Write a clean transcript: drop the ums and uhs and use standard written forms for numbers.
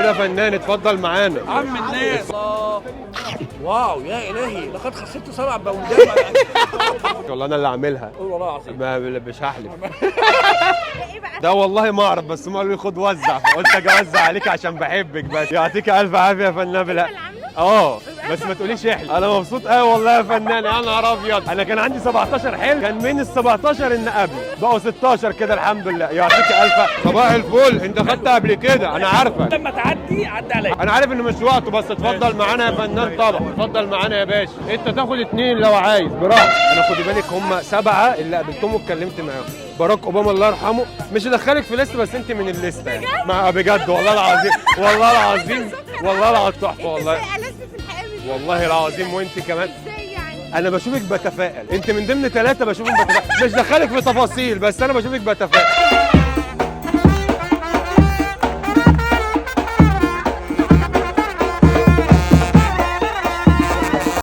يا فنان اتفضل معانا. عم الناس. الله. واو يا الهي، لقد خسرت 7 باوندات. والله انا اللي عاملها. قول والله العظيم. مش هحلف. ده والله ما اعرف، بس هم قالوا لي خد وزع، فقلت اجي اوزع عليك عشان بحبك. بس يعطيك الف عافيه يا فنان. بلا بس ما تقوليش احلف. انا مبسوط قوي والله يا فنان. يا نهار ابيض، انا كان عندي 17 حلم، كان من ال 17 ان قبل بقوا 16 كده الحمد لله. يعطيك الف صباح الفل. انت خدتها قبل كده انا عارفك. لما تعدي عدي عليا. انا عارف ان مش وقته، بس اتفضل معانا يا فنان. طبعا اتفضل معانا يا باشا. انت تاخد 2 لو عايز براحتك. انا خدي بالك هم 7 اللي قابلتهم واتكلمت معاهم. باراك اوباما الله يرحمه مش هدخلك في ليست، بس انت من الليسته يعني. بجد والله العظيم. والله العظيم. والله العظيم تحفه والله. والله العظيم. وانت كمان. انا بشوفك بتفائل. انت من ضمن 3 بشوفك بتفائل. مش دخلك في تفاصيل، بس انا بشوفك بتفائل.